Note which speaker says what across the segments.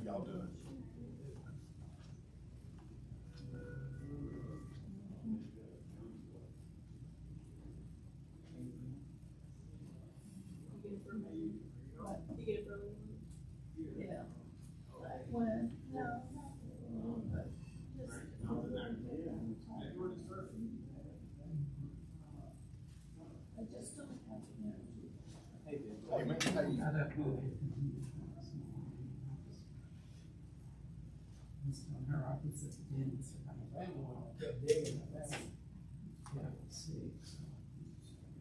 Speaker 1: y'all doing?
Speaker 2: Yeah. When, no, but just. I just don't have energy.
Speaker 1: Hey, man, how you?
Speaker 3: Her office at the dentist, I kept digging at that. Yeah, I was sick, so.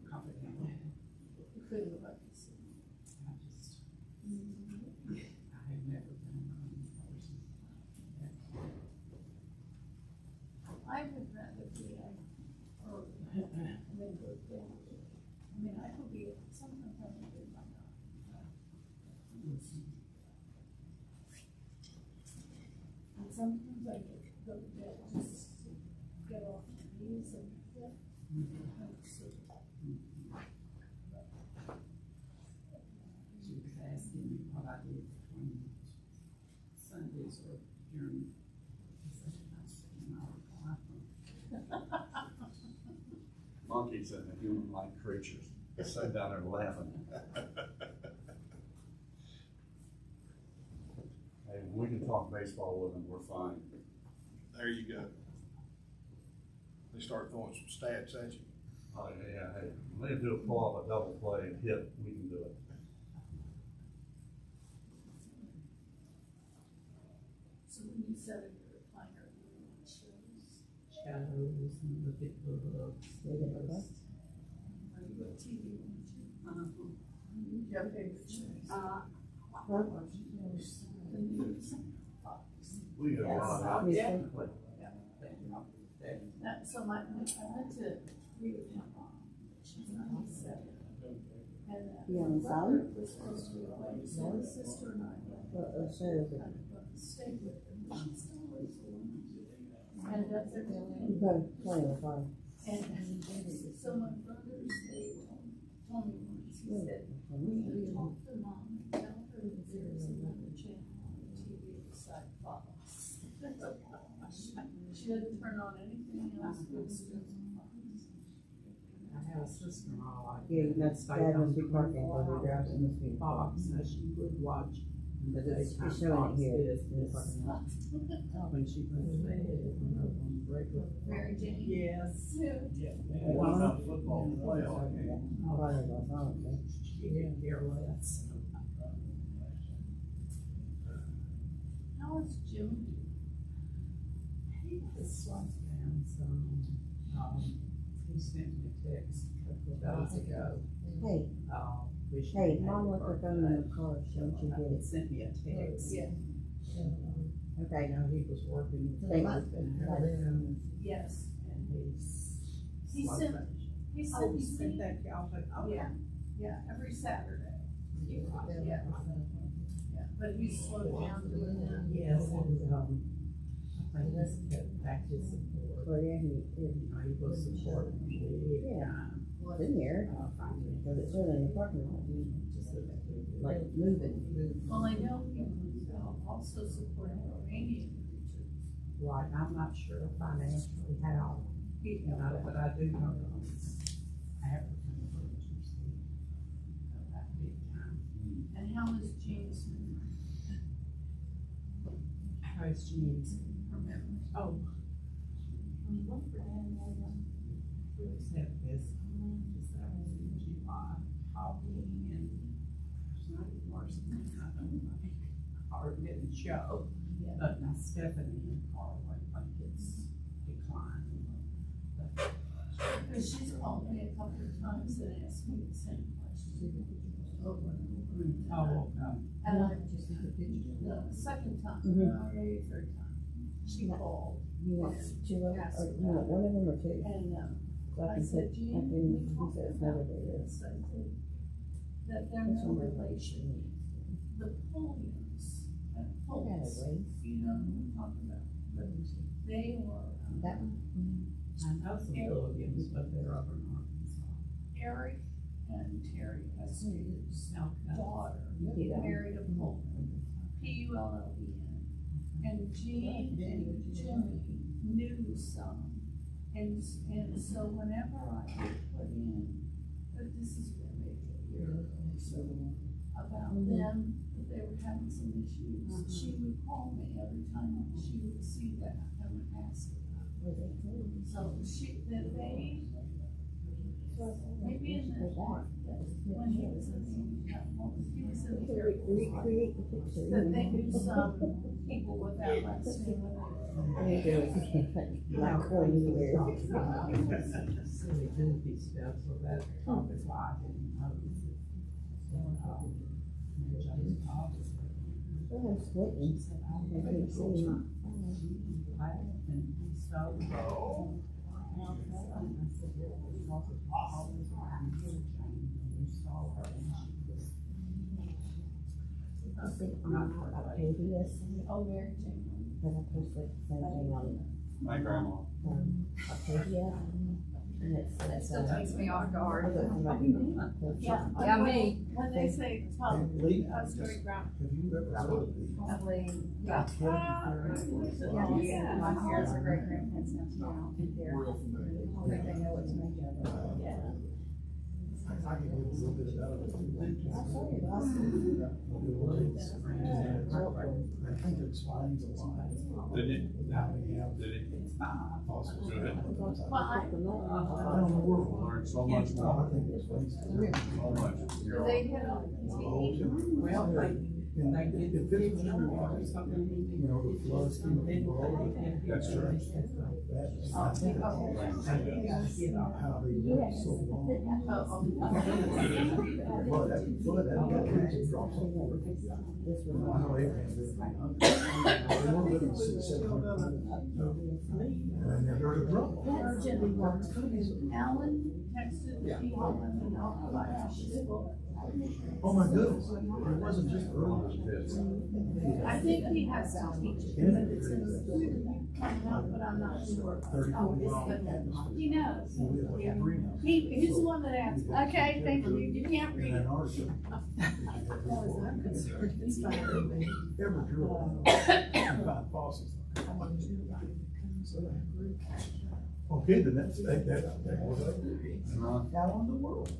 Speaker 3: Complicated.
Speaker 2: You couldn't go back to sleep.
Speaker 3: I just, I have never been a person.
Speaker 2: I would rather be early than go down. I mean, I could be, sometimes I would be my God. And sometimes I get to go to bed just to get off my knees and go to sleep.
Speaker 3: She was asking me what I did between Sundays or during.
Speaker 4: Monkeys and the human-like creatures. They sat down there laughing. Hey, we can talk baseball with them, we're fine.
Speaker 1: There you go. They start throwing some stats at you.
Speaker 4: Oh, yeah, hey, when they do a pull up, a double play and hit, we can do it.
Speaker 2: So when you set up your recliner, you want shows,
Speaker 3: Shadows and look at books.
Speaker 2: are you a TV watcher? You have favorite shows? The news, Fox.
Speaker 4: We can run out.
Speaker 2: Yeah. So I went to be with my mom, she's 97. And
Speaker 5: You
Speaker 2: my
Speaker 5: on
Speaker 2: brother
Speaker 5: phone?
Speaker 2: was supposed to be away, so my sister and I went.
Speaker 5: shows it?
Speaker 2: Kind of stayed with her, she still lives alone. And that's their
Speaker 5: You
Speaker 2: family.
Speaker 5: play on the phone.
Speaker 2: And so my brothers, they told me once, he said, when you talk to mom and tell her that there's another channel on the TV beside Fox. She doesn't turn on anything else but still Fox.
Speaker 3: I have a sister-in-law.
Speaker 5: Yeah, that's, that must be parking while they're driving, must be
Speaker 3: Fox, so she would watch. The
Speaker 5: It's
Speaker 3: daytime
Speaker 5: showing
Speaker 3: Fox
Speaker 5: it here.
Speaker 3: is in the parking lot. When she goes to bed, on regular.
Speaker 2: Mary Jane.
Speaker 3: Yes.
Speaker 2: Yeah.
Speaker 4: What about football playoff?
Speaker 5: Oh, I don't know, okay.
Speaker 3: She didn't care less.
Speaker 2: How is Jim doing?
Speaker 3: This one's down some, he sent me a text a couple of days ago.
Speaker 5: Hey,
Speaker 3: Wishing
Speaker 5: hey,
Speaker 3: me
Speaker 5: mom
Speaker 3: happy
Speaker 5: left her phone in
Speaker 3: birthday.
Speaker 5: the car, so she
Speaker 3: He
Speaker 5: did.
Speaker 3: sent me a text.
Speaker 2: Yeah.
Speaker 5: Okay.
Speaker 3: You know, he was working with
Speaker 5: Thank
Speaker 3: Mark
Speaker 5: you.
Speaker 3: and Helen,
Speaker 2: Yes.
Speaker 3: and he's.
Speaker 2: He sent, he sent me,
Speaker 3: that y'all, but,
Speaker 2: yeah, yeah, every Saturday. Yeah. Yeah, but he's slowed down doing that.
Speaker 3: Yes, and, I think that's back his support.
Speaker 5: Well, yeah,
Speaker 3: You know, he was supporting me big
Speaker 5: Yeah.
Speaker 3: time.
Speaker 5: it's in there,
Speaker 3: Finally,
Speaker 5: because it's really in the parking lot,
Speaker 3: just
Speaker 5: like moving.
Speaker 2: Well, I know he was also supporting Romanian preachers.
Speaker 3: right, I'm not sure financially how,
Speaker 2: He,
Speaker 3: but I do know African preachers that big time.
Speaker 2: and how is James
Speaker 3: How's Jean's?
Speaker 2: remember?
Speaker 3: Oh,
Speaker 2: What for Dan?
Speaker 3: we just had this, just that was in July, Holly and United Marcy, I don't know, or didn't show.
Speaker 2: Yeah.
Speaker 3: But now Stephanie and Carl, I think it's declined. But
Speaker 2: Because she's called me a couple of times and asked me the same question. Over and over.
Speaker 3: Oh, okay.
Speaker 2: And I just, the second time,
Speaker 5: Mhm.
Speaker 2: maybe third time, she called.
Speaker 5: You want two of them, or you want one of them or two?
Speaker 2: And,
Speaker 5: So I
Speaker 2: I
Speaker 5: can
Speaker 2: said,
Speaker 5: put,
Speaker 2: Jean,
Speaker 5: I
Speaker 2: we
Speaker 5: can,
Speaker 2: talked
Speaker 5: he says
Speaker 2: about
Speaker 5: another day.
Speaker 2: this, I said, that they're
Speaker 5: Which
Speaker 2: no
Speaker 5: one?
Speaker 2: relation. The Polians, Poles,
Speaker 5: race.
Speaker 2: you know who I'm talking about, but they were,
Speaker 5: That one?
Speaker 3: I know some Philippians, but they're over in Arkansas.
Speaker 2: Eric and Terry Estes'
Speaker 3: Okay.
Speaker 2: daughter,
Speaker 5: Yeah.
Speaker 2: married a Pullman, Pullman. and Jean and Jimmy knew some. And so whenever I get put in, but this is been maybe a year or so, about them, that they were having some issues, she would call me every time she would see that and would ask about it. So that they, maybe in the, when he was in the, he was in the Air Force,
Speaker 5: Recreate the picture.
Speaker 2: that they knew some people with that last name.
Speaker 5: Like going there.
Speaker 3: Silly goofy stuff, so that's probably why I didn't notice it. So, just obviously.
Speaker 5: Oh, I'm sweating. I can't see my.
Speaker 3: And so.
Speaker 1: Oh.
Speaker 3: I said, yeah, because of all this time, and you saw her, and she was.
Speaker 5: I think Octavius,
Speaker 2: Oh, Mary Jane.
Speaker 5: but I posted something on,
Speaker 4: My grandma.
Speaker 5: Octavia. And it
Speaker 6: That
Speaker 5: says,
Speaker 6: still takes me off guard.
Speaker 2: Yeah.
Speaker 6: Yeah, me.
Speaker 2: When they say Tom,
Speaker 7: Lee,
Speaker 2: I was great grand.
Speaker 7: have you ever heard the
Speaker 6: I believe, yeah.
Speaker 2: Yeah.
Speaker 6: My parents are great grandparents now, they're,
Speaker 1: Real familiar.
Speaker 6: I think they know what to make of it.
Speaker 2: Yeah.
Speaker 7: I can give a little bit about it. I think it explains a lot.
Speaker 4: Did it?
Speaker 7: Now we have
Speaker 4: Did it?
Speaker 7: fossils.
Speaker 4: Good.
Speaker 7: Around the world.
Speaker 4: Learned so much
Speaker 7: I
Speaker 4: more.
Speaker 7: think it explains it.
Speaker 4: So much. You're
Speaker 2: They
Speaker 4: on.
Speaker 2: had on
Speaker 7: Oh,
Speaker 2: TV.
Speaker 7: yeah.
Speaker 3: Well,
Speaker 7: And
Speaker 3: they
Speaker 7: it
Speaker 3: did
Speaker 7: fits
Speaker 3: the
Speaker 7: the
Speaker 3: or
Speaker 7: true,
Speaker 3: something.
Speaker 7: you know, the floods came up in the world.
Speaker 4: That's true.
Speaker 7: That's, I think, how they live so long. But that flood, that got to drop off.
Speaker 5: this
Speaker 7: I
Speaker 5: was.
Speaker 7: know Abraham lived in they were living 600-700. And then there was a drop.
Speaker 2: Alan texted people and all about his book.
Speaker 7: Oh my goodness, it wasn't just early.
Speaker 2: I think he has to teach it, but it's in the coming out, but I'm not sure.
Speaker 7: 34 miles.
Speaker 2: But he knows.
Speaker 7: We had like a greenhouse.
Speaker 2: He's the one that asked. Okay, thank you. You can't
Speaker 7: And
Speaker 2: read
Speaker 7: then
Speaker 2: it.
Speaker 7: ours.
Speaker 6: I'm concerned, it's fine.
Speaker 7: Ever drill and find fossils. Okay, the next thing, that was like, how in the world?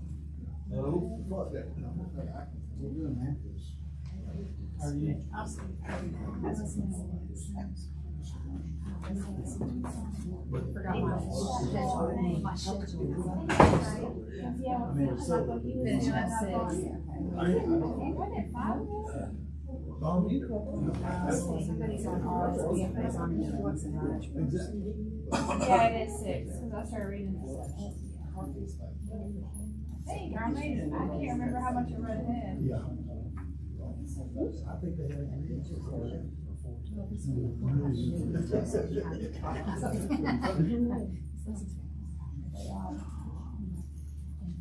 Speaker 7: No, fuck that. We're doing that. How are you?
Speaker 6: Forgot my schedule. My schedule.
Speaker 7: I mean, it's so.
Speaker 6: Finish at 6.
Speaker 7: Don't either.
Speaker 6: Somebody's on ours, somebody's on yours.
Speaker 7: Exactly.
Speaker 6: Yeah, it is 6, because I started reading this. Hey, I made it. I can't remember how much I read ahead.
Speaker 7: Yeah. I think they had.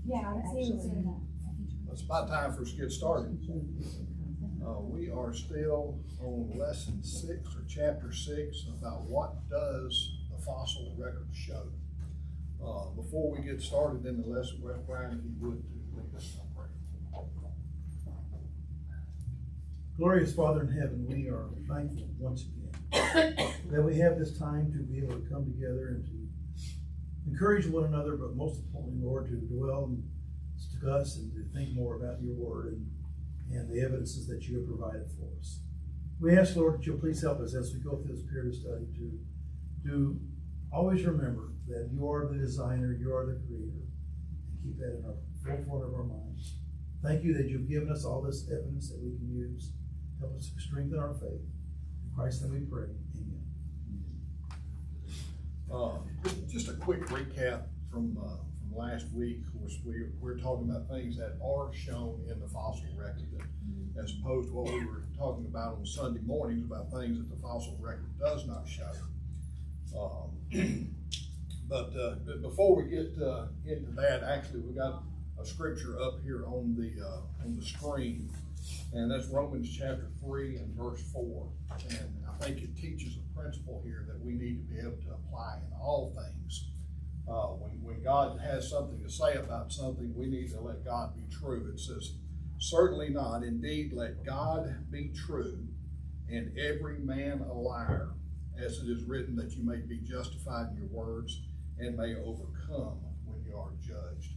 Speaker 6: Yeah, I see what's in that.
Speaker 1: It's about time for us to get started. We are still on lesson 6 or chapter 6 about what does the fossil record show. Before we get started in the lesson, Brian, if you would, to lead us in prayer.
Speaker 7: Glorious Father in heaven, we are thankful once again that we have this time to be able to come together and to encourage one another, but most importantly, Lord, to dwell and discuss and to think more about your word and the evidences that you have provided for us. We ask, Lord, that you'll please help us as we go through this period of study to always remember that you are the designer, you are the creator, and keep that in our forefront of our minds. Thank you that you've given us all this evidence that we can use. Help us to strengthen our faith. In Christ's name we pray. Amen.
Speaker 1: Just a quick recap from last week. Of course, we're talking about things that are shown in the fossil record, as opposed to what we were talking about on Sunday mornings about things that the fossil record does not show. But before we get into that, actually, we got a scripture up here on the screen, and that's Romans chapter 3 and verse 4. And I think it teaches a principle here that we need to be able to apply in all things. When God has something to say about something, we need to let God be true. It says, "Certainly not. Indeed, let God be true, and every man a liar, as it is written, that you may be justified in your words and may overcome when you are judged.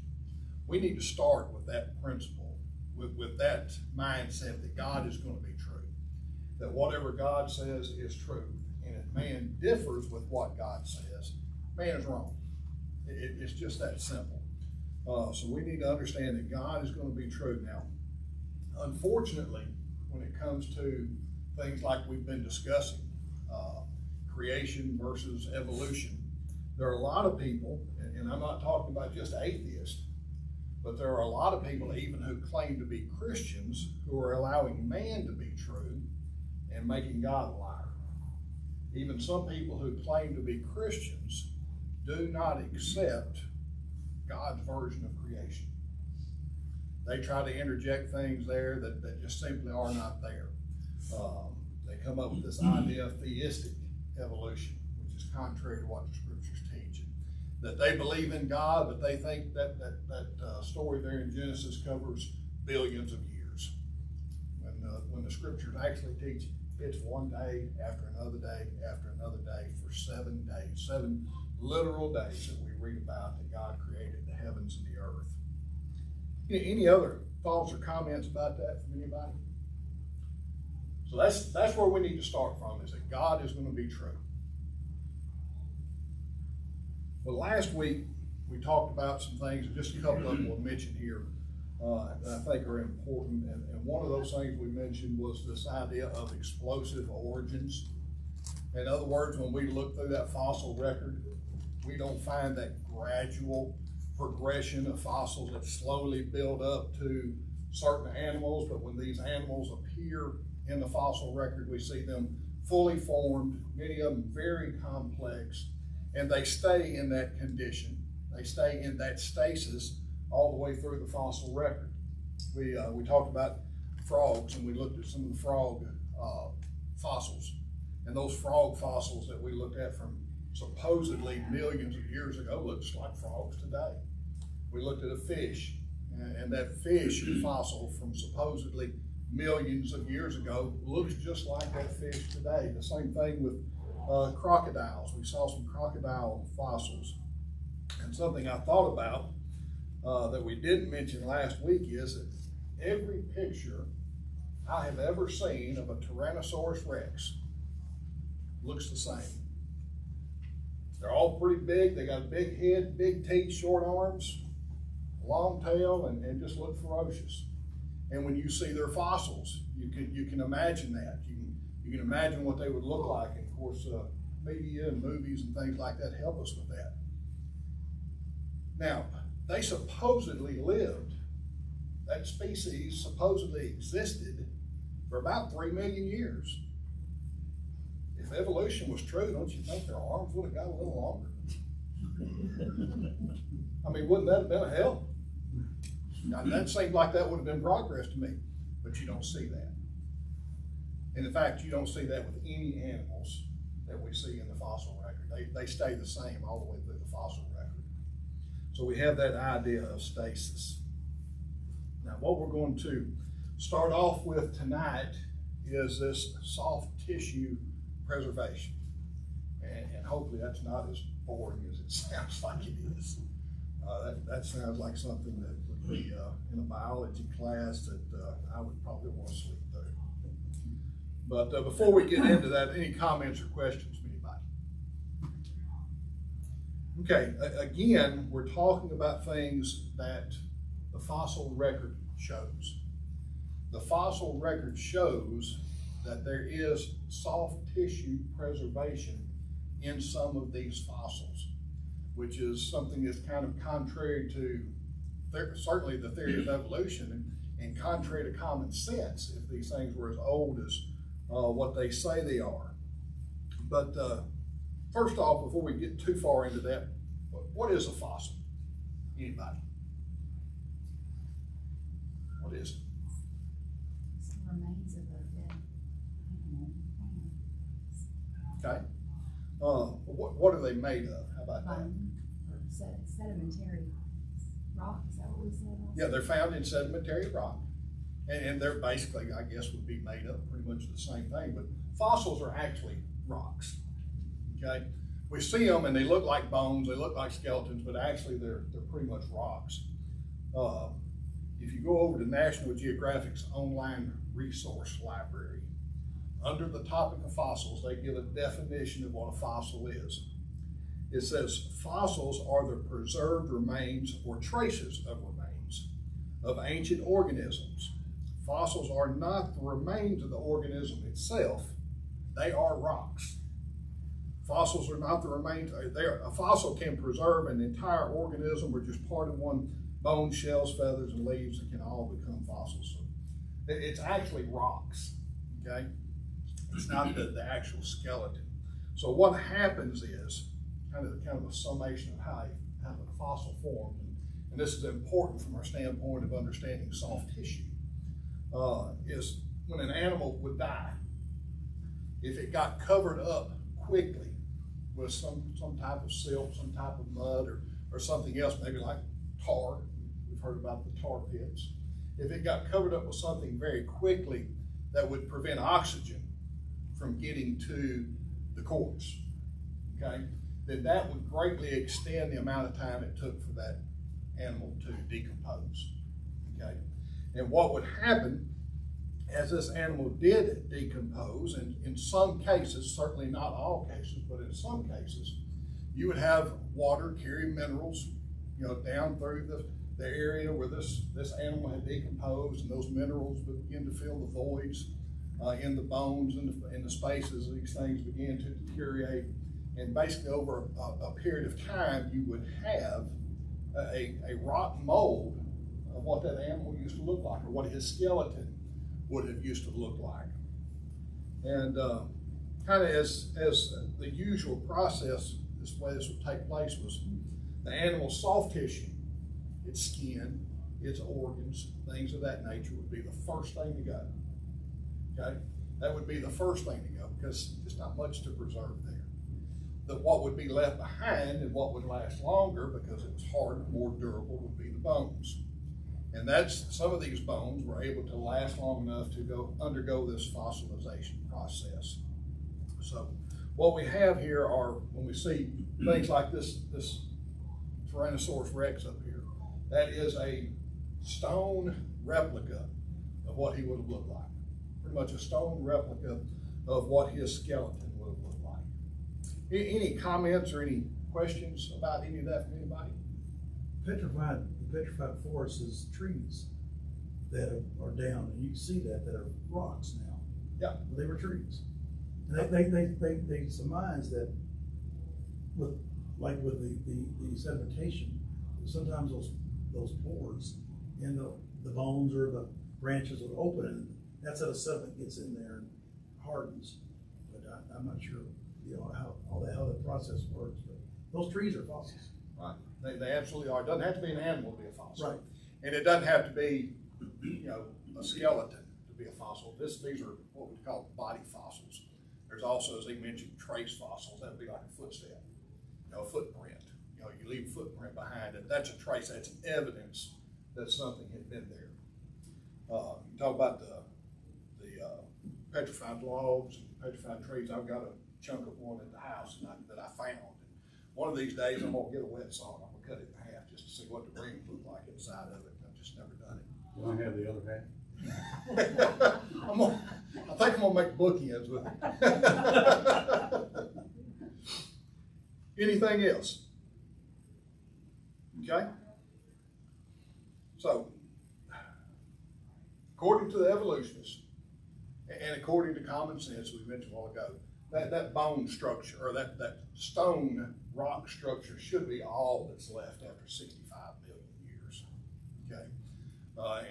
Speaker 1: We need to start with that principle, with that mindset that God is going to be true, that whatever God says is true. And if man differs with what God says, man is wrong. It's just that simple. So we need to understand that God is going to be true. Now, unfortunately, when it comes to things like we've been discussing, creation versus evolution, there are a lot of people, and I'm not talking about just atheists, but there are a lot of people even who claim to be Christians who are allowing man to be true and making God a liar. Even some people who claim to be Christians do not accept God's version of creation. They try to interject things there that just simply are not there. They come up with this idea of theistic evolution, which is contrary to what the scriptures teach. That they believe in God, but they think that story there in Genesis covers billions of years. When the scriptures actually teach it's one day after another day after another day for 7 days, 7 literal days that we read about that God created the heavens and the earth. Any other thoughts or comments about that from anybody? So that's where we need to start from, is that God is going to be true. Well, last week we talked about some things, and just a couple of them we'll mention here that I think are important. And one of those things we mentioned was this idea of explosive origins. In other words, when we look through that fossil record, we don't find that gradual progression of fossils that slowly build up to certain animals, but when these animals appear in the fossil record, we see them fully formed, many of them very complex, and they stay in that condition. They stay in that stasis all the way through the fossil record. We talked about frogs, and we looked at some of the frog fossils. And those frog fossils that we looked at from supposedly millions of years ago looks like frogs today. We looked at a fish, and that fish fossil from supposedly millions of years ago looks just like that fish today. The same thing with crocodiles. We saw some crocodile fossils. And something I thought about that we didn't mention last week is that every picture I have ever seen of a Tyrannosaurus Rex looks the same. They're all pretty big. They got a big head, big teeth, short arms, long tail, and just look ferocious. And when you see their fossils, you can imagine that. You can imagine what they would look like. And of course, media and movies and things like that help us with that. Now, they supposedly lived, that species supposedly existed for about 3 million years. If evolution was true, don't you think their arms would have got a little longer? I mean, wouldn't that have been a help? Now, that seemed like that would have been progress to me, but you don't see that. And in fact, you don't see that with any animals that we see in the fossil record. They stay the same all the way through the fossil record. So we have that idea of stasis. Now, what we're going to start off with tonight is this soft tissue preservation. And hopefully that's not as boring as it sounds like it is. That sounds like something that would be in a biology class that I would probably want to sleep through. But before we get into that, any comments or questions from anybody? Okay, again, we're talking about things that the fossil record shows. The fossil record shows that there is soft tissue preservation in some of these fossils, which is something that's kind of contrary to certainly the theory of evolution and contrary to common sense if these things were as old as what they say they are. But first off, before we get too far into that, what is a fossil? Anybody? What is it?
Speaker 6: It's the remains of a dead animal.
Speaker 1: Okay. What are they made of? How about that?
Speaker 6: Bone or sedimentary rock, is that what we said?
Speaker 1: Yeah, they're found in sedimentary rock. And they're basically, I guess, would be made up pretty much the same thing, but fossils are actually rocks, okay? We see them and they look like bones, they look like skeletons, but actually they're pretty much rocks. If you go over to National Geographic's online resource library, under the topic of fossils, they give a definition of what a fossil is. It says, fossils are the preserved remains or traces of remains of ancient organisms. Fossils are not the remains of the organism itself, they are rocks. Fossils are not the remains, a fossil can preserve an entire organism or just part of one, bones, shells, feathers, and leaves that can all become fossils. So it's actually rocks, okay? It's not the actual skeleton. So what happens is, kind of a summation of how a fossil forms, and this is important from our standpoint of understanding soft tissue, is when an animal would die, if it got covered up quickly with some type of silt, some type of mud, or something else, maybe like tar. We've heard about the tar pits. If it got covered up with something very quickly that would prevent oxygen from getting to the corpse, okay, then that would greatly extend the amount of time it took for that animal to decompose, okay? And what would happen as this animal did decompose, and in some cases, certainly not all cases, but in some cases, you would have water carry minerals, down through the area where this animal had decomposed, and those minerals would begin to fill the voids in the bones and in the spaces. These things began to deteriorate, and basically over a period of time, you would have a rotten mold of what that animal used to look like, or what his skeleton would have used to look like. And kind of as the usual process, this way this would take place was the animal's soft tissue, its skin, its organs, things of that nature would be the first thing to go, okay? That would be the first thing to go because there's not much to preserve there. What would be left behind and what would last longer because it was harder, more durable, would be the bones. And some of these bones were able to last long enough to undergo this fossilization process. So what we have here are, when we see things like this Tyrannosaurus Rex up here, that is a stone replica of what he would have looked like. Pretty much a stone replica of what his skeleton would have looked like. Any comments or any questions about any of that from anybody?
Speaker 7: The petrified forest is trees that are down, and you can see that are rocks now.
Speaker 1: Yeah.
Speaker 7: They were trees. And they surmise that with the sedimentation, sometimes those pores in the bones or the branches will open, and that's how the sediment gets in there and hardens. But I'm not sure, how that process works. But those trees are fossils.
Speaker 1: Right. They absolutely are. It doesn't have to be an animal to be a fossil.
Speaker 7: Right.
Speaker 1: And it doesn't have to be, a skeleton to be a fossil. These are what we call body fossils. There's also, as he mentioned, trace fossils. That would be like a footstep, a footprint. You leave a footprint behind it. That's a trace. That's evidence that something had been there. You talk about the petrified logs and petrified trees. I've got a chunk of one at the house that I found. One of these days, I'm gonna get a wet saw and I'm gonna cut it in half just to see what the rings look like inside of it. I've just never done it.
Speaker 4: Can I have the other half?
Speaker 1: I think I'm gonna make bookends with it. Anything else? Okay. So, according to the evolutionists, and according to common sense, we mentioned a while ago, that bone structure, or that stone rock structure should be all that's left after 65 million years, okay?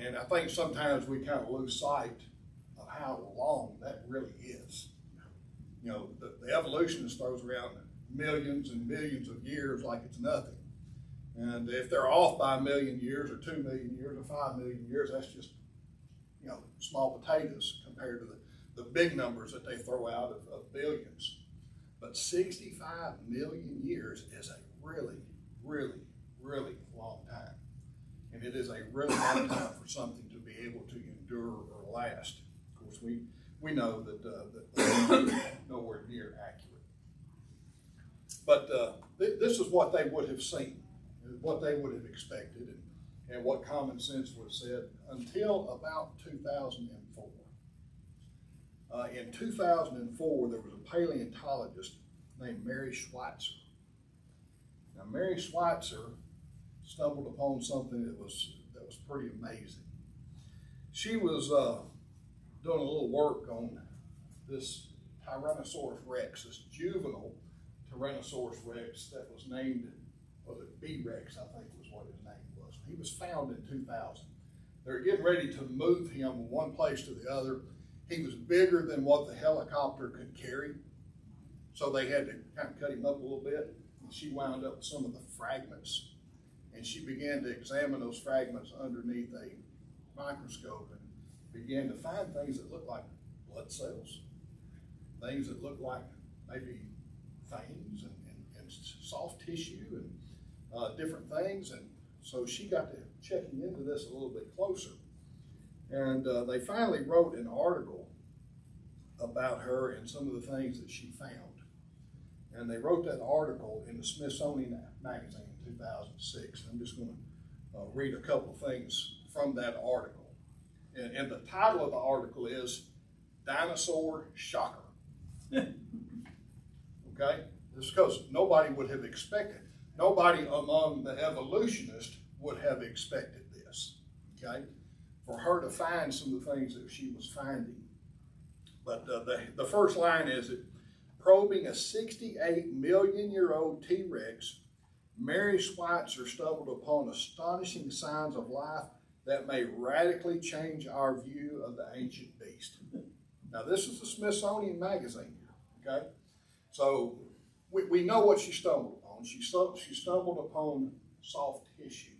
Speaker 1: And I think sometimes we kind of lose sight of how long that really is. The evolutionist throws around millions and millions of years like it's nothing. And if they're off by 1 million years, or 2 million years, or 5 million years, that's just, small potatoes compared to the big numbers that they throw out of billions. But 65 million years is a really, really, really long time. And it is a really long time for something to be able to endure or last. Of course, we know that that's nowhere near accurate. But this is what they would have seen, what they would have expected, and what common sense would have said until about 2004. In 2004, there was a paleontologist named Mary Schweitzer. Now, Mary Schweitzer stumbled upon something that was pretty amazing. She was doing a little work on this Tyrannosaurus rex, this juvenile Tyrannosaurus rex that was named, was it B-Rex, I think was what his name was. He was found in 2000. They're getting ready to move him from one place to the other. He was bigger than what the helicopter could carry, so they had to kind of cut him up a little bit. And she wound up with some of the fragments, and she began to examine those fragments underneath a microscope and began to find things that looked like blood cells, things that looked like maybe veins and soft tissue and different things. And so she got to checking into this a little bit closer. And they finally wrote an article about her and some of the things that she found. And they wrote that article in the Smithsonian Magazine in 2006. I'm just going to read a couple of things from that article. And the title of the article is Dinosaur Shocker. Okay? This is because nobody would have expected, nobody among the evolutionists would have expected this. Okay? For her to find some of the things that she was finding. But the first line is that probing a 68 million year old T-Rex, Mary Schweitzer stumbled upon astonishing signs of life that may radically change our view of the ancient beast. Now this is the Smithsonian Magazine, okay? So we know what she stumbled upon. She stumbled upon soft tissue,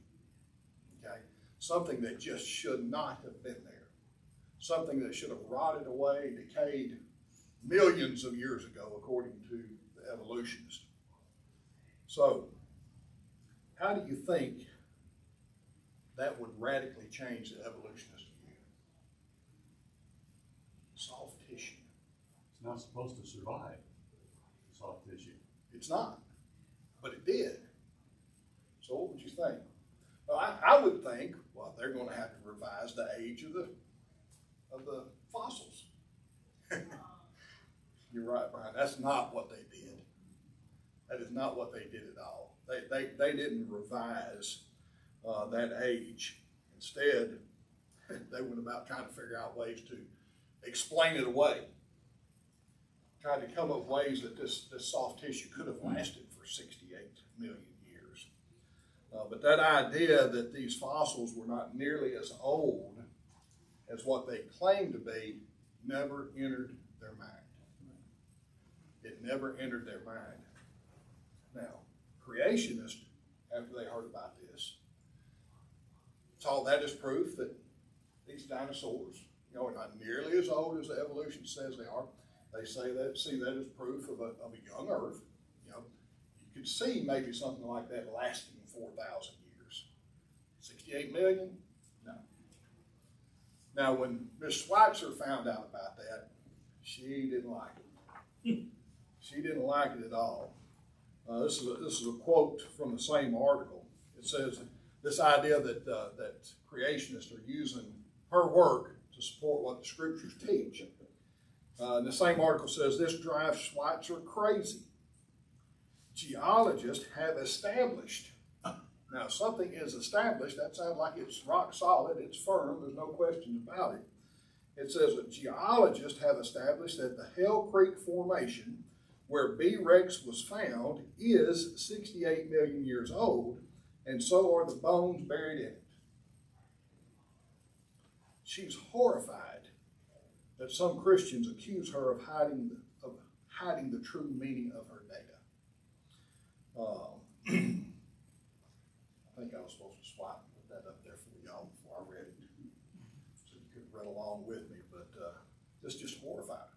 Speaker 1: okay? Something that just should not have been there. Something that should have rotted away, decayed millions of years ago, according to the evolutionists. So, how do you think that would radically change the evolutionist view? Soft tissue.
Speaker 4: It's not supposed to survive soft tissue.
Speaker 1: It's not, but it did. So what would you think? Well, I would think, well, they're going to have to revise the age of the fossils. You're right, Brian. That's not what they did. That is not what they did at all. They didn't revise that age. Instead, they went about trying to figure out ways to explain it away. Tried to come up with ways that this soft tissue could have lasted for 68 million years. But that idea that these fossils were not nearly as old as what they claimed to be never entered their mind. It never entered their mind. Now, creationists, after they heard about this, saw that as proof that these dinosaurs, are not nearly as old as the evolution says they are. They see that as proof of a young Earth. You could see maybe something like that lasting 4,000 years. 68 million? No. Now, when Miss Schweitzer found out about that, she didn't like it. She didn't like it at all. This is a quote from the same article. It says, this idea that creationists are using her work to support what the scriptures teach. The same article says, this drives Schweitzer crazy. Geologists have established. Now, something is established, that sounds like it's rock solid, it's firm, there's no questions about it. It says that geologists have established that the Hell Creek Formation, where B-Rex was found, is 68 million years old, and so are the bones buried in it. She's horrified that some Christians accuse her of hiding the true meaning of her data. I think I was supposed to swipe and put that up there for y'all before I read it, so you could read along with me. But this just horrified.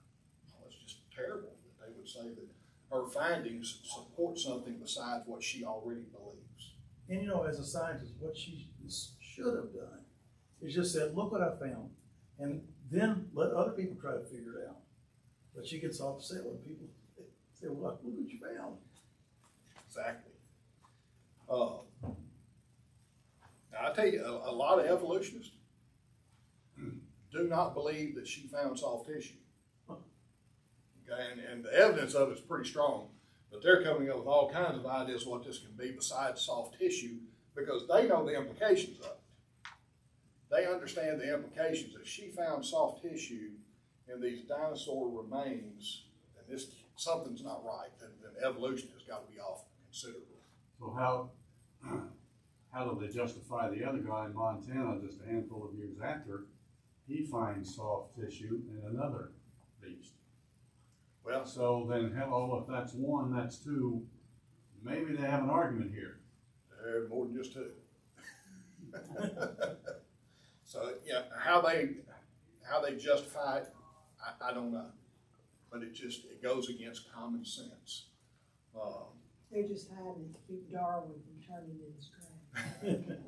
Speaker 1: It's just terrible that they would say that her findings support something besides what she already believes.
Speaker 7: And as a scientist, what she should have done is just said, look what I found. and then let other people try to figure it out. But she gets upset when people say, well, look what you found.
Speaker 1: Exactly. Now, I tell you, a lot of evolutionists do not believe that she found soft tissue. Okay, and the evidence of it is pretty strong, but they're coming up with all kinds of ideas what this can be besides soft tissue, because they know the implications of it. They understand the implications. If she found soft tissue in these dinosaur remains, then something's not right. Then evolution has got to be off considerably.
Speaker 4: So how do they justify the other guy in Montana just a handful of years after he finds soft tissue in another beast?
Speaker 1: Well,
Speaker 4: So then, hello, if that's one, that's two, maybe they have an argument here.
Speaker 1: they're more than just two. So, yeah, how they justify it, I don't know. But it goes against common sense.
Speaker 5: They're just hiding to keep Darwin from turning in his grave.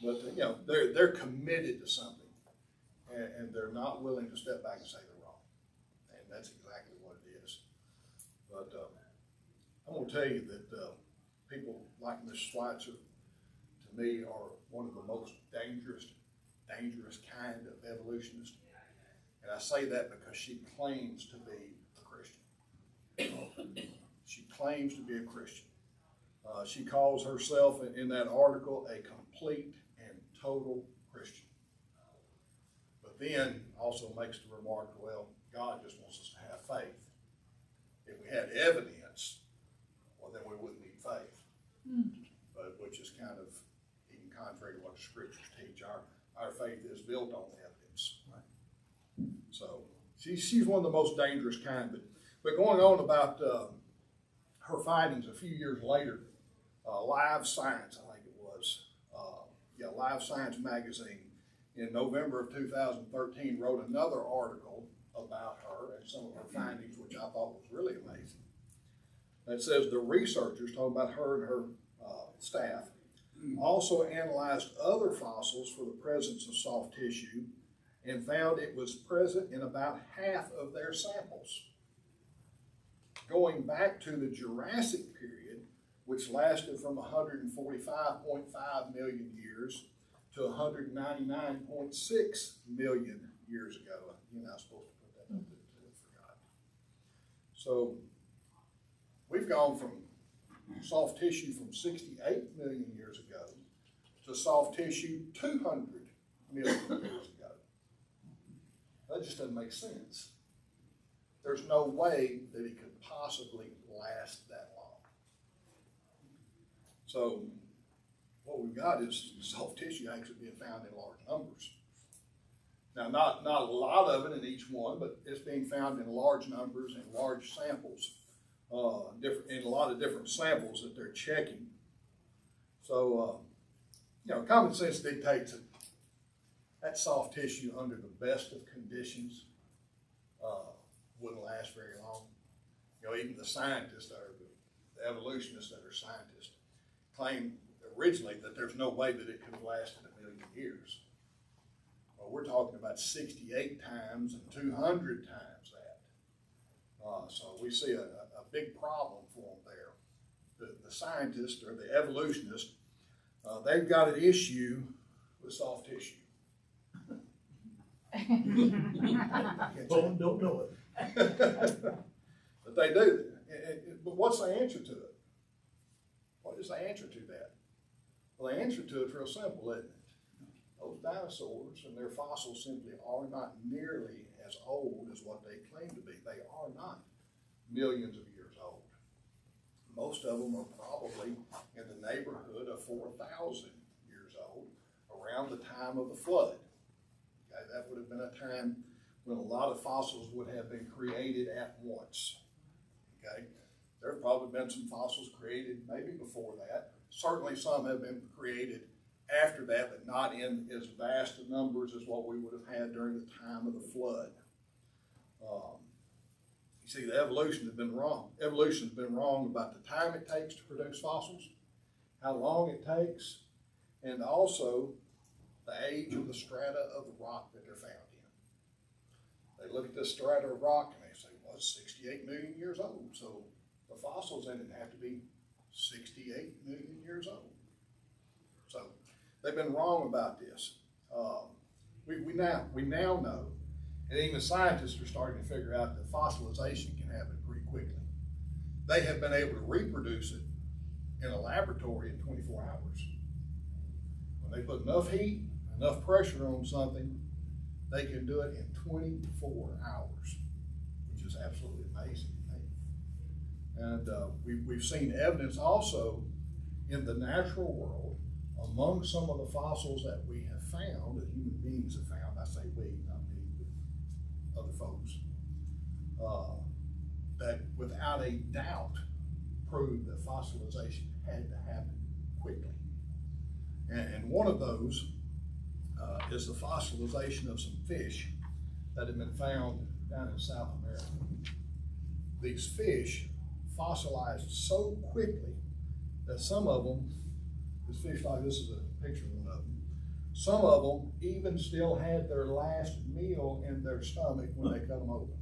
Speaker 1: But, you know, they're committed to something, and they're not willing to step back and say they're wrong. And that's exactly what it is. But I'm gonna tell you that people like Ms. Schweitzer, to me, are one of the most dangerous kind of evolutionists. And I say that because she claims to be a Christian. She claims to be a Christian. She calls herself in that article a complete and total Christian. But then also makes the remark, well, God just wants us to have faith. If we had evidence, well, then we wouldn't need faith. But which is kind of even contrary to what the scriptures teach. Our faith is built on evidence. Right. So she's one of the most dangerous kind. But going on about her findings a few years later, Live Science, I think it was, Live Science magazine in November of 2013 wrote another article about her and some of her findings, which I thought was really amazing. That says the researchers, talking about her and her staff, also analyzed other fossils for the presence of soft tissue and found it was present in about half of their samples. Going back to the Jurassic period, which lasted from 145.5 million years to 199.6 million years ago. You're not supposed to put that up there, I forgot. So we've gone from soft tissue from 68 million years ago to soft tissue 200 million years ago. That just doesn't make sense. There's no way that it could possibly last that long. So what we've got is soft tissue actually being found in large numbers. Now, not a lot of it in each one, but it's being found in large numbers and large samples, in a lot of different samples that they're checking. So, common sense dictates that that soft tissue under the best of conditions wouldn't last very long. Even the scientists, or the evolutionists that are scientists, claim originally that there's no way that it could have lasted 1 million years. Well, we're talking about 68 times and 200 times that. So we see a big problem for them there. The scientists or the evolutionists, they've got an issue with soft tissue.
Speaker 7: Don't know it.
Speaker 1: But they do. But what's the answer to it? What is the answer to that? Well, the answer to it's real simple, isn't it? Those dinosaurs and their fossils simply are not nearly as old as what they claim to be. They are not millions of years old. Most of them are probably in the neighborhood of 4,000 years old, around the time of the flood. Okay, that would have been a time when a lot of fossils would have been created at once. Okay, there have probably been some fossils created maybe before that. Certainly some have been created after that, but not in as vast numbers as what we would have had during the time of the flood. You see, the evolution has been wrong. Evolution has been wrong about the time it takes to produce fossils, how long it takes, and also the age of the strata of the rock that they're found in. They look at this strata of rock and they say, well, it's 68 million years old. So the fossils in it have to be 68 million years old. So they've been wrong about this. We now know, and even scientists are starting to figure out that fossilization can happen pretty quickly. They have been able to reproduce it in a laboratory in 24 hours. When they put enough heat, enough pressure on something, they can do it in 24 hours, which is absolutely amazing to me. And we've seen evidence also in the natural world among some of the fossils that we have found, that human beings have found. I say we, not me, but other folks, that without a doubt prove that fossilization had to happen quickly. And one of those is the fossilization of some fish that have been found down in South America. These fish fossilized so quickly that some of them, this fish like this is a picture of one of them, some of them even still had their last meal in their stomach when they cut them open.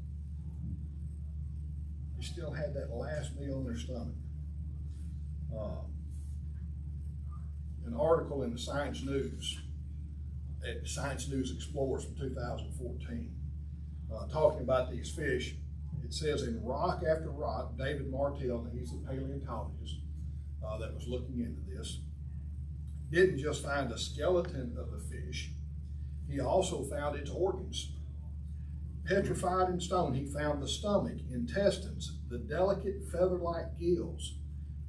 Speaker 1: They still had that last meal in their stomach. An article in the Science News, at Science News Explorers from 2014, talking about these fish. It says in rock after rock, David Martell, he's a paleontologist that was looking into this, didn't just find the skeleton of the fish, he also found its organs. Petrified in stone, he found the stomach, intestines, the delicate feather-like gills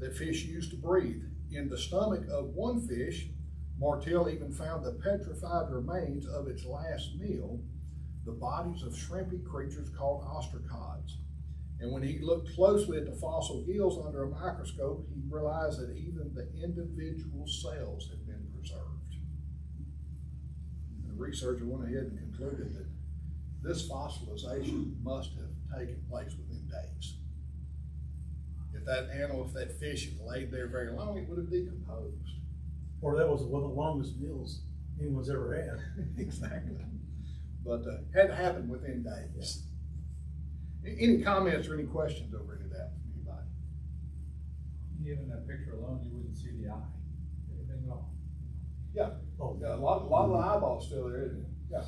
Speaker 1: that fish use to breathe. In the stomach of one fish, Martell even found the petrified remains of its last meal, the bodies of shrimpy creatures called ostracods. And when he looked closely at the fossil gills under a microscope, he realized that even the individual cells had been preserved. The researcher went ahead and concluded that this fossilization must have taken place within days. If that animal, if that fish had laid there very long, it would have decomposed.
Speaker 7: Or that was one of the longest meals anyone's ever had.
Speaker 1: Exactly. But had to happen within days. Any comments or any questions over any of that from anybody?
Speaker 8: Even that picture alone, you wouldn't see the eye, anything at all.
Speaker 1: Yeah.
Speaker 7: Oh,
Speaker 1: Yeah, a lot of the eyeballs still there, isn't it? Yeah.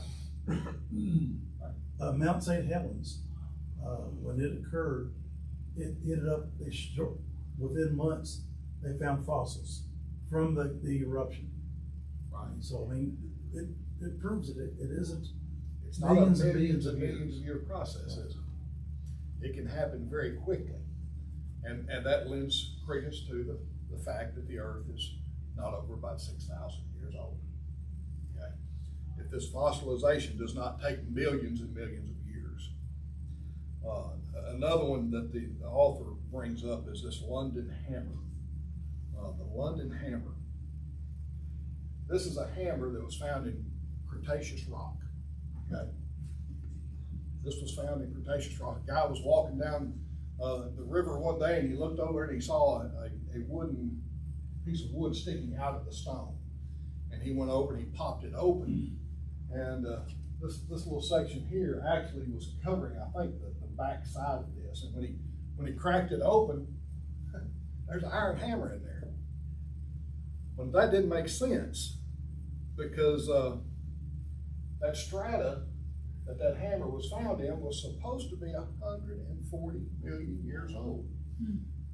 Speaker 7: Mount St. Helens, when it occurred, it ended up, within months, they found fossils from the eruption.
Speaker 1: Right.
Speaker 7: So, I mean, it proves that it isn't.
Speaker 1: It's not
Speaker 7: Millions
Speaker 1: a
Speaker 7: and
Speaker 1: millions
Speaker 7: millions
Speaker 1: and
Speaker 7: of
Speaker 1: millions of year process, is it? It can happen very quickly. And that lends credence to the fact that the earth is not over about 6,000 years old. Okay? If this fossilization does not take millions and millions of years. Another one that the author brings up is this London hammer. The London hammer. This is a hammer that was found in Cretaceous rock. Okay. This was found in Cretaceous rock. A guy was walking down the river one day and he looked over and he saw a wooden piece of wood sticking out of the stone. And he went over and he popped it open. And this little section here actually was covering, I think, the back side of this. And when he cracked it open, there's an iron hammer in there. But that didn't make sense because that strata that hammer was found in was supposed to be 140 million years old.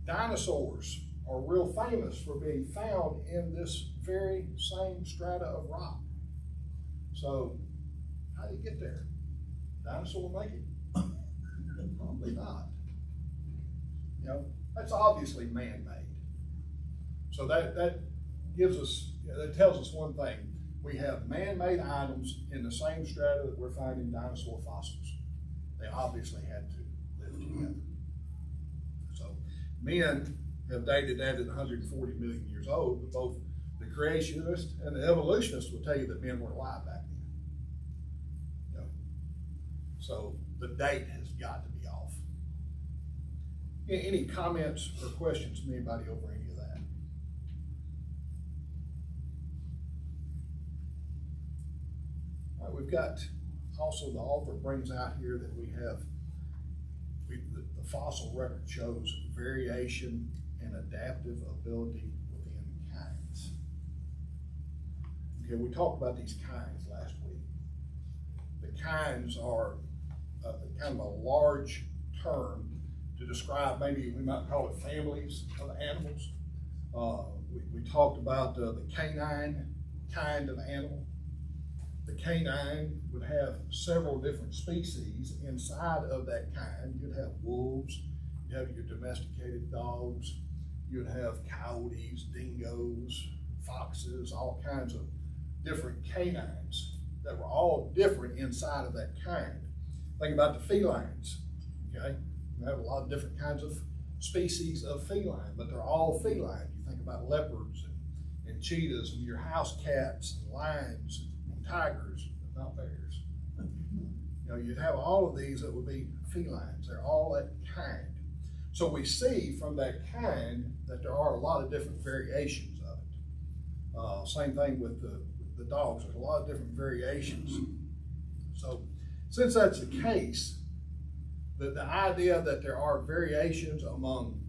Speaker 1: Dinosaurs are real famous for being found in this very same strata of rock. So how do you get there? Dinosaur make it? Probably not. You know, that's obviously man-made. So that gives us, that tells us one thing. We have man-made items in the same strata that we're finding dinosaur fossils. They obviously had to live together. So men have dated that at 140 million years old, but both the creationists and the evolutionists will tell you that men weren't alive back then. You know? So the date has got to be off. Any comments or questions from anybody over any of that? we've got, also the author brings out here that the fossil record shows variation and adaptive ability within kinds. Okay, we talked about these kinds last week. The kinds are kind of a large term to describe, maybe we might call it families of animals. We talked about the canine kind of animal. The canine would have several different species inside of that kind. You'd have wolves, you'd have your domesticated dogs, you'd have coyotes, dingoes, foxes, all kinds of different canines that were all different inside of that kind. Think about the felines, okay? You have a lot of different kinds of species of feline, but they're all feline. You think about leopards and cheetahs and your house cats and lions and tigers, but not bears. You know, you'd have all of these that would be felines. They're all that kind. So we see from that kind that there are a lot of different variations of it. Same thing with the dogs. There's a lot of different variations. So since that's the case, the idea that there are variations among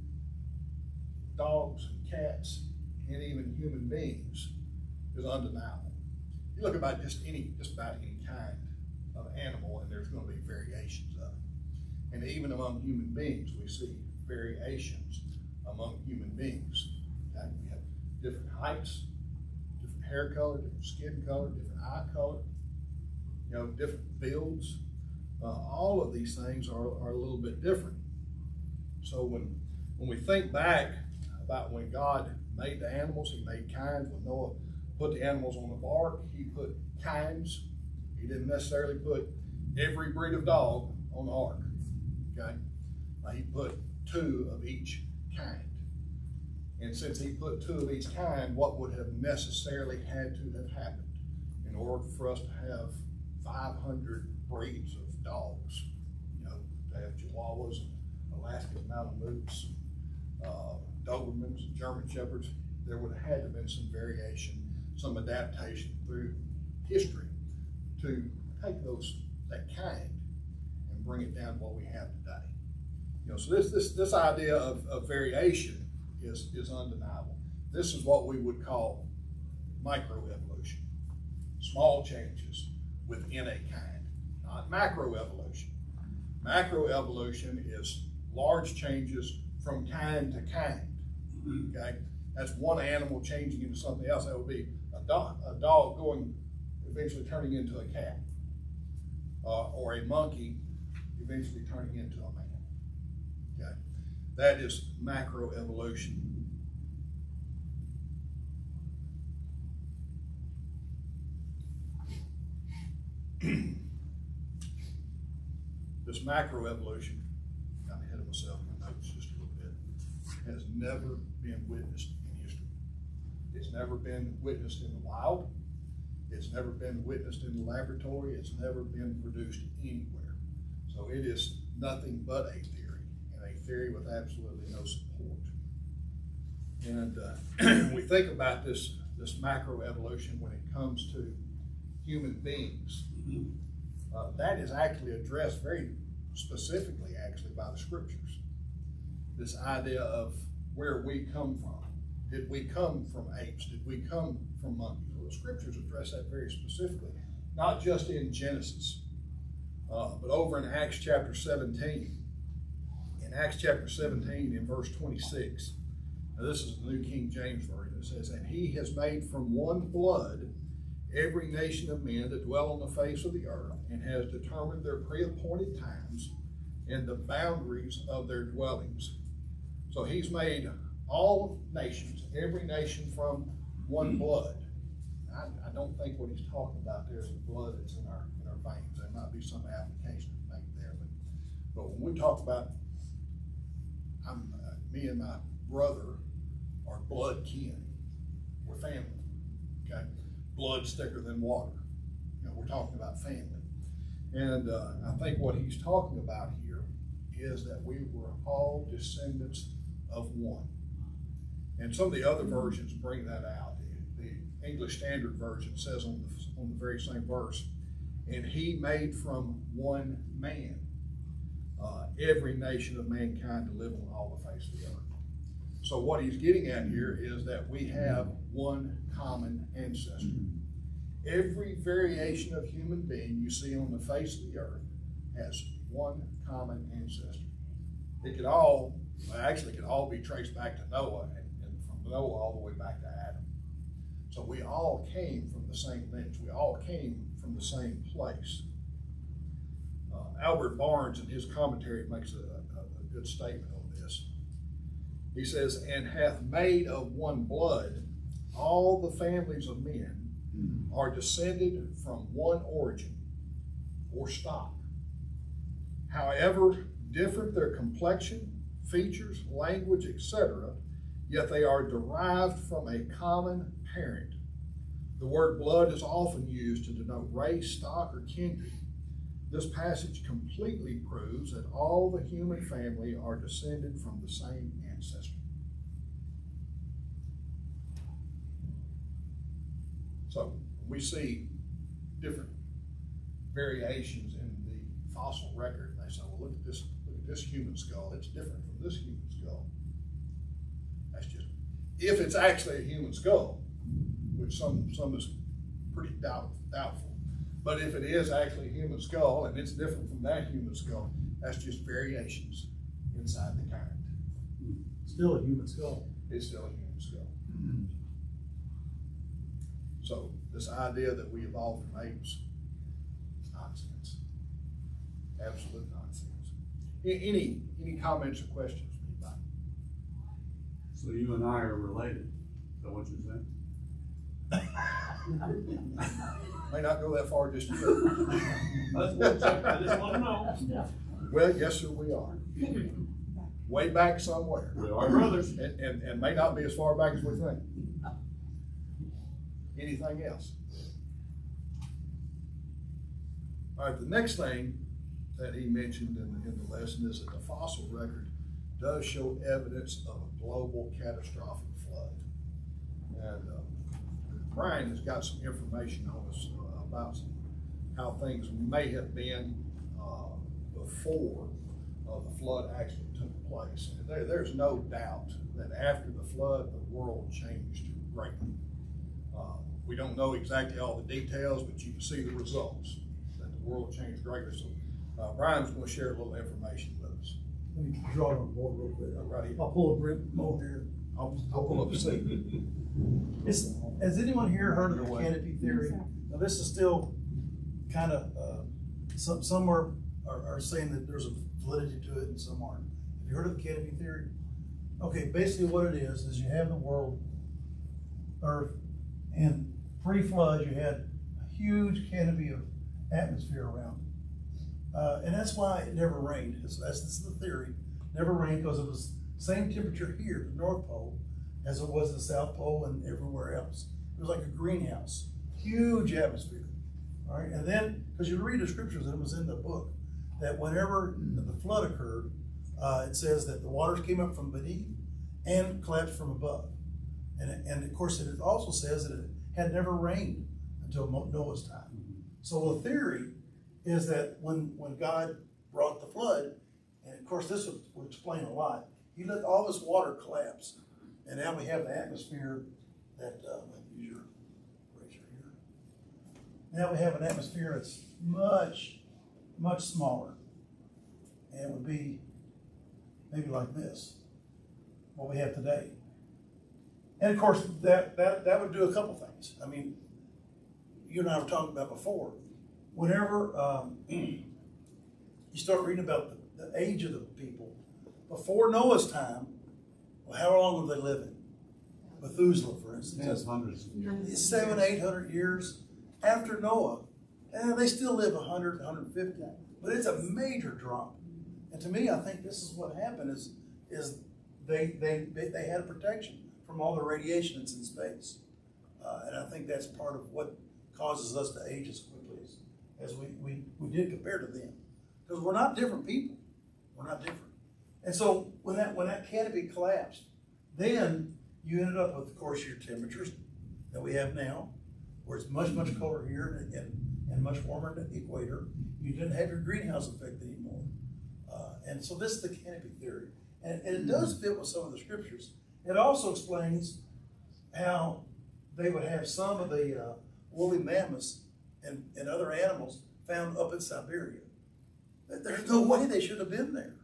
Speaker 1: dogs and cats and even human beings is undeniable. You look about just about any kind of animal and there's going to be variations of it. And even among human beings, we see variations among human beings. Okay? We have different heights, different hair color, different skin color, different eye color, you know, different builds. All of these things are a little bit different. So when we think back about when God made the animals, he made kinds. When Noah put the animals on the ark, he put kinds. He didn't necessarily put every breed of dog on the ark, okay? He put 2 of each kind. And since he put 2 of each kind, what would have necessarily had to have happened in order for us to have 500 breeds of dogs, you know, to have Chihuahuas, Alaskan Mountain Moots, Dobermans, German Shepherds? There would have had to have been some variation, some adaptation through history to take that kind and bring it down to what we have today. You know, so this idea of variation is undeniable. This is what we would call microevolution, small changes within a kind, not macroevolution. Macroevolution is large changes from kind to kind. Okay, that's one animal changing into something else. That would be a dog going, eventually turning into a cat, or a monkey eventually turning into a man. Okay, that is macroevolution. This macroevolution, got ahead of myself in my notes just a little bit, has never been witnessed in history. It's never been witnessed in the wild. It's never been witnessed in the laboratory. It's never been produced anywhere. So it is nothing but a theory, and a theory with absolutely no support. And we think about this macroevolution when it comes to human beings. That is actually addressed very specifically, actually, by the scriptures. This idea of where we come from. Did we come from apes? Did we come from monkeys? Well, the scriptures address that very specifically, not just in Genesis, but over in Acts chapter 17. In Acts chapter 17, in verse 26, now this is the New King James Version. It says, "And he has made from one blood every nation of men that dwell on the face of the earth, and has determined their pre-appointed times and the boundaries of their dwellings." So he's made all nations, every nation from one blood. I don't think what he's talking about there is the blood that's in our veins. There might be some application to make there, but when we talk about me and my brother are blood kin. We're family. Okay, blood's thicker than water. You know, we're talking about family, and I think what he's talking about here is that we were all descendants of one. And some of the other versions bring that out. The English Standard Version says on the very same verse, and he made from one man every nation of mankind to live on all the face of the earth. So what he's getting at here is that we have one common ancestor. Every variation of human being you see on the face of the earth has one common ancestor. It could all be traced back to Noah, and from Noah all the way back to Adam. So we all came from the same lineage. We all came from the same place. Albert Barnes, in his commentary, makes a good statement on this. He says, "And hath made of one blood all the families of men are descended from one origin or stock. However different their complexion, features, language, etc., yet they are derived from a common parent. The word blood is often used to denote race, stock, or kindred. This passage completely proves that all the human family are descended from the same ancestor." So we see different variations in the fossil record, and they say, well, look at this human skull. It's different from this human skull. That's just, if it's actually a human skull, which some is pretty doubtful. But if it is actually a human skull and it's different from that human skull, that's just variations inside the kind.
Speaker 7: Still a human skull.
Speaker 1: It's still a human skull. So this idea that we evolved from apes is nonsense. Absolute nonsense. Any comments or questions from anybody?
Speaker 4: So you and I are related, is that what you're saying?
Speaker 1: May not go that far just yet.
Speaker 4: I just want to know.
Speaker 1: Well, yes, sir, we are. Way back somewhere.
Speaker 4: We are brothers.
Speaker 1: And may not be as far back as we think. Anything else? All right, the next thing that he mentioned in the lesson is that the fossil record does show evidence of a global catastrophic flood. And Brian has got some information on us about how things may have been before the flood actually took place. And there's no doubt that after the flood, the world changed greatly. We don't know exactly all the details, but you can see the results, that the world changed greatly. So Brian's going to share a little information with us.
Speaker 7: Let me draw it on the board real quick.
Speaker 1: Right here.
Speaker 7: I'll pull a brick over here.
Speaker 1: I'll pull up a seat.
Speaker 7: Has anyone here heard of the canopy theory? Now, this is still kind of, some are saying that there's a validity to it and some aren't. Have you heard of the canopy theory? Okay, basically what it is you have the world, Earth, and pre-flood you had a huge canopy of atmosphere around it. And that's why it never rained. This is the theory. Never rained because it was same temperature here at the North Pole as it was the South Pole and everywhere else. It was like a greenhouse, huge atmosphere. All right, and then, because you read the scriptures, and it was in the book, that whenever the flood occurred, it says that the waters came up from beneath and collapsed from above. And of course, it also says that it had never rained until Noah's time. So the theory is that when God brought the flood, and of course this would explain a lot, he let all this water collapse. And now we have the atmosphere that, use your razor here. Now we have an atmosphere that's much, much smaller. And it would be maybe like this, what we have today. And of course, that would do a couple things. I mean, you and I were talking about before. Whenever you start reading about the age of the people, before Noah's time, well, how long were they living? Methuselah, for instance.
Speaker 4: Yes, hundreds of years.
Speaker 7: 700, 800 years after Noah, and they still live 100, 150. But it's a major drop. And to me, I think this is what happened is they had protection from all the radiation that's in space. And I think that's part of what causes us to age as quickly as we did compared to them. Because we're not different people. We're not different. And so when that canopy collapsed, then you ended up with, of course, your temperatures that we have now, where it's much, much colder here and much warmer than the equator. You didn't have your greenhouse effect anymore. And so this is the canopy theory. And it does fit with some of the scriptures. It also explains how they would have some of the woolly mammoths and other animals found up in Siberia. There's no way they should have been there.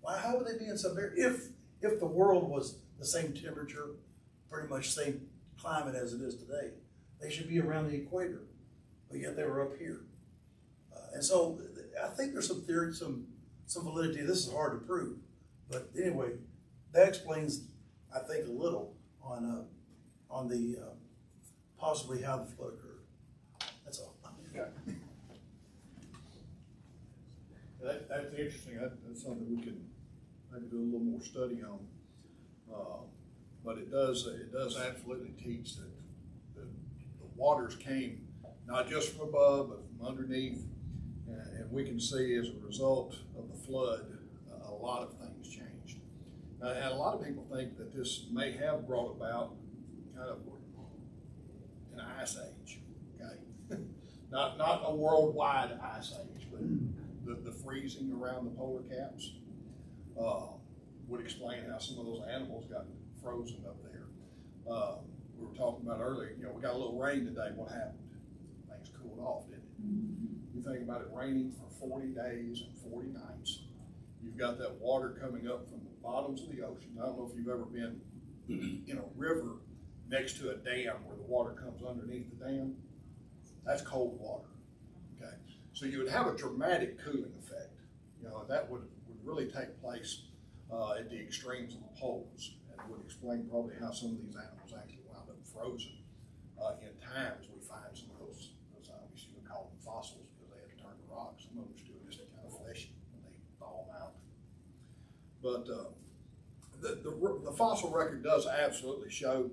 Speaker 7: Why? How would they be in Siberia if the world was the same temperature, pretty much same climate as it is today? They should be around the equator, but yet they were up here. And so I think there's some theory, some validity. This is hard to prove, but anyway, that explains, I think, a little on the possibly how the flood occurred. That's all.
Speaker 1: Okay. That's interesting. That's something we can maybe do a little more study on. But it does absolutely teach that the waters came not just from above, but from underneath. And we can see as a result of the flood, a lot of things changed. And a lot of people think that this may have brought about kind of an ice age, okay? not a worldwide ice age, but the freezing around the polar caps would explain how some of those animals got frozen up there. We were talking about earlier, we got a little rain today. What happened? Things cooled off, didn't it? You think about it raining for 40 days and 40 nights. You've got that water coming up from the bottoms of the ocean. I don't know if you've ever been in a river next to a dam where the water comes underneath the dam. That's cold water, okay? So you would have a dramatic cooling effect. That would really take place at the extremes of the poles, and it would explain probably how some of these animals actually wound up frozen. In time, as we find some of those I guess you would call them fossils because they had to turn to rock. Some of them are still just kind of fleshy when they thaw them out. But the fossil record does absolutely show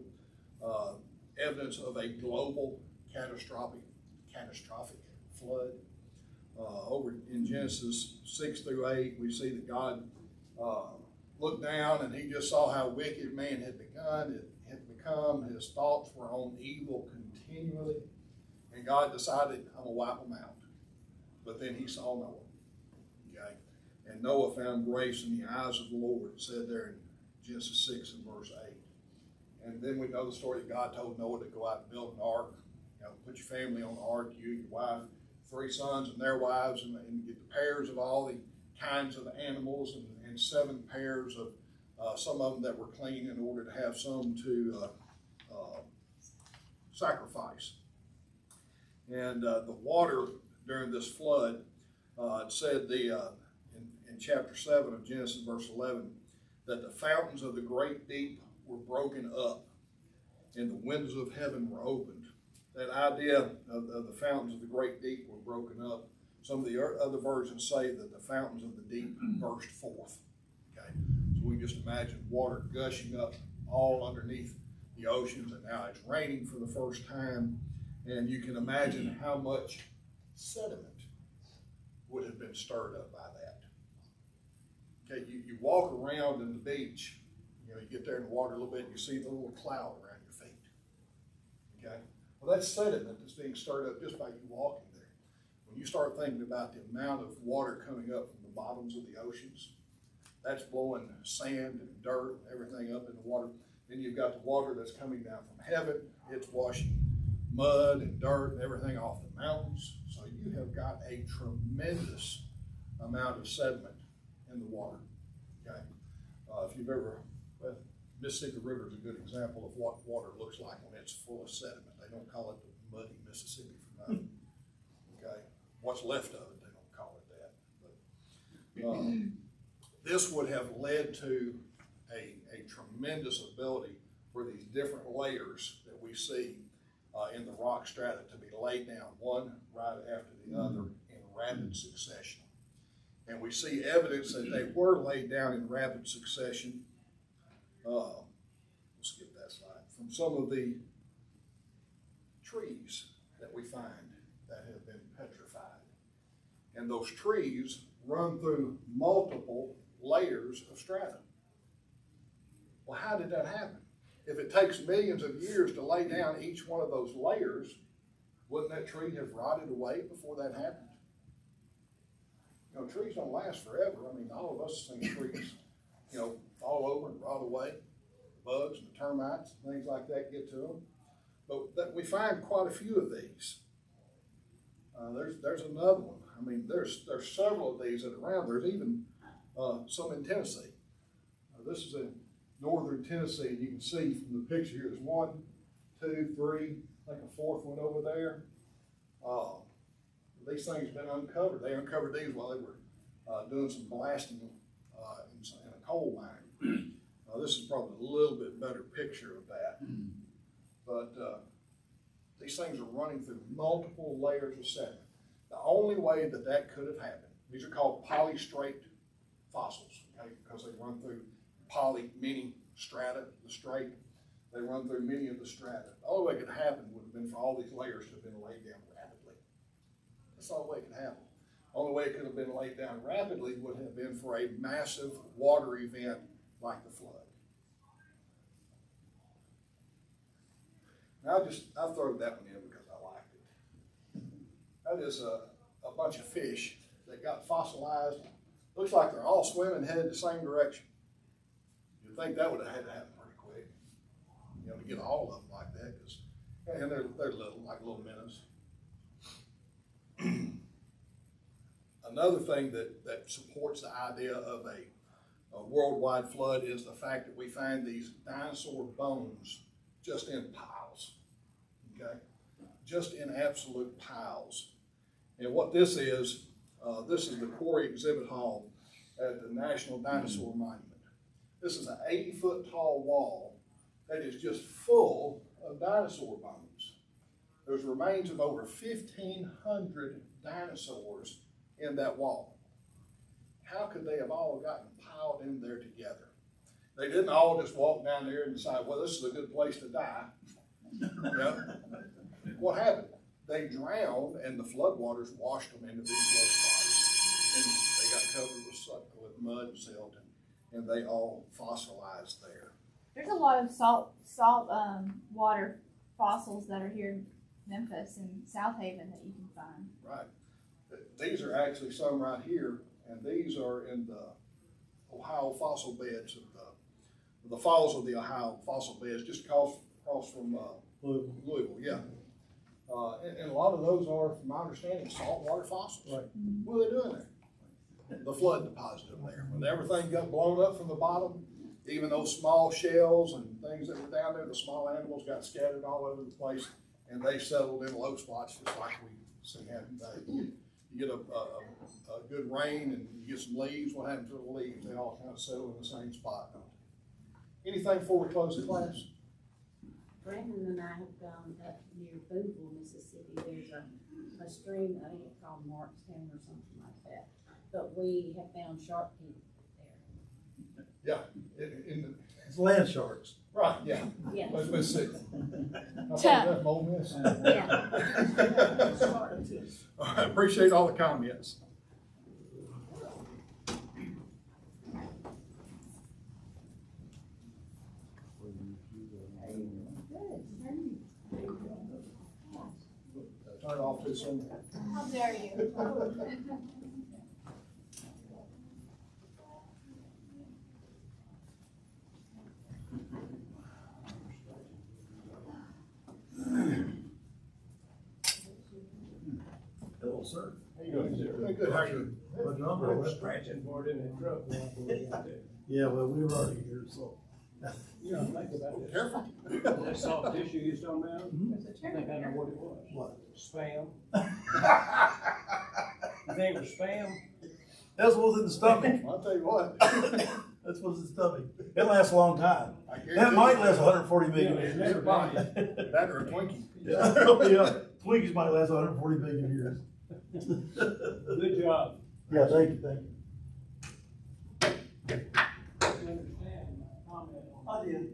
Speaker 1: evidence of a global catastrophic flood. Over in Genesis 6 through 8, we see that God looked down and he just saw how wicked man had become. His thoughts were on evil continually. And God decided, I'm going to wipe them out. But then he saw Noah. Okay? And Noah found grace in the eyes of the Lord, it said there in Genesis 6 and verse 8. And then we know the story that God told Noah to go out and build an ark. Put your family on the ark, you, your wife, 3 sons and their wives, and get the pairs of all the kinds of animals and 7 pairs of some of them that were clean in order to have some to sacrifice. And the water during this flood, it said in chapter 7 of Genesis, verse 11, that the fountains of the great deep were broken up and the windows of heaven were opened. That idea of the fountains of the great deep were broken up. Some of the other versions say that the fountains of the deep burst forth. Okay, so we just imagine water gushing up all underneath the oceans, and now it's raining for the first time, and you can imagine how much sediment would have been stirred up by that. Okay, you walk around in the beach, you get there in the water a little bit, and you see the little cloud around your feet. Okay. Well, that's sediment that's being stirred up just by you walking there. When you start thinking about the amount of water coming up from the bottoms of the oceans, that's blowing sand and dirt and everything up in the water. Then you've got the water that's coming down from heaven. It's washing mud and dirt and everything off the mountains. So you have got a tremendous amount of sediment in the water. Okay, if you've ever, Mississippi River is a good example of what water looks like when it's full of sediment. They don't call it the muddy Mississippi for nothing. Okay, what's left of it, they don't call it that. But this would have led to a tremendous ability for these different layers that we see in the rock strata to be laid down one right after the other in rapid succession. And we see evidence that they were laid down in rapid succession. We'll skip that slide. From some of the trees that we find that have been petrified. And those trees run through multiple layers of strata. Well, how did that happen? If it takes millions of years to lay down each one of those layers, wouldn't that tree have rotted away before that happened? You know, trees don't last forever. I mean, all of us have seen trees, you know, fall over and rot away. Bugs and termites, and things like that get to them. But that we find quite a few of these. There's another one. I mean, there's several of these that are around. There's even some in Tennessee. This is in northern Tennessee, and you can see from the picture here, there's 1, 2, 3, I think a fourth one over there. These things have been uncovered. They uncovered these while they were doing some blasting in a coal mine. This is probably a little bit better picture of that. But these things are running through multiple layers of sediment. The only way that that could have happened, these are called polystrate fossils, okay, because they run through many strata, the strate. They run through many of the strata. The only way it could happen would have been for all these layers to have been laid down rapidly. That's the only way it could happen. The only way it could have been laid down rapidly would have been for a massive water event like the flood. Now I'll throw that one in because I liked it. That is a bunch of fish that got fossilized. Looks like they're all swimming headed the same direction. You'd think that would have had to happen pretty quick, you know, to get all of them like that, and they're little, like little minnows. Another thing that supports the idea of a worldwide flood is the fact that we find these dinosaur bones just in piles, okay? Just in absolute piles. And what this is the Quarry Exhibit Hall at the National Dinosaur Monument. This is an 80-foot tall wall that is just full of dinosaur bones. There's remains of over 1,500 dinosaurs in that wall. How could they have all gotten piled in there together? They didn't all just walk down there and decide, well, this is a good place to die. Yep. What happened? They drowned and the floodwaters washed them into these low spots. And they got covered with mud and silt, and they all fossilized there.
Speaker 6: There's a lot of salt water fossils that are here in Memphis and South Haven that you can find.
Speaker 1: Right. These are actually some right here, and these are in the Ohio fossil beds of the falls of the Ohio fossil beds, just across from Louisville, yeah. And a lot of those are, from my understanding, saltwater fossils.
Speaker 7: Right.
Speaker 1: What are they doing there? The flood deposited them there. When everything got blown up from the bottom, even those small shells and things that were down there, the small animals got scattered all over the place, and they settled in low spots just like we see happen today. You get a good rain and you get some leaves. What happens to the leaves? They all kind of settle in the same spot. Anything before we close the class?
Speaker 9: Brandon and I have gone up near Boonville, Mississippi. There's a stream, I think it's called Markstown or something like that. But we have found shark teeth there.
Speaker 1: Yeah,
Speaker 7: It's land sharks.
Speaker 1: right, yeah.
Speaker 9: Yeah.
Speaker 1: Let's see. I thought that Ole Miss.
Speaker 9: Yeah.
Speaker 1: All right, appreciate all the comments. Turn it off too soon.
Speaker 6: How dare you?
Speaker 7: Hello, sir.
Speaker 1: How you doing, sir? Very good. How are you?
Speaker 7: What number?
Speaker 10: I was scratching for it in the truck when we got there.
Speaker 7: Yeah, well, we were already here, so.
Speaker 10: You know, think about this.
Speaker 1: Careful.
Speaker 10: That soft tissue you was talking about, I think I know what it was.
Speaker 7: What?
Speaker 10: Spam. You think it was spam?
Speaker 7: That's what's in the stomach.
Speaker 1: I'll tell you what.
Speaker 7: That's what's in the stomach. It lasts a long time.
Speaker 1: I
Speaker 7: That
Speaker 1: guarantee
Speaker 7: might
Speaker 1: you.
Speaker 7: last 140 million
Speaker 10: Yeah,
Speaker 7: years.
Speaker 10: never
Speaker 1: Fine.
Speaker 10: mind.
Speaker 1: That or a Twinkie.
Speaker 7: Yeah, Twinkies might last 140 million years.
Speaker 10: Good job.
Speaker 7: Yeah, thank you, thank you.
Speaker 10: You understand my comment on
Speaker 7: I did.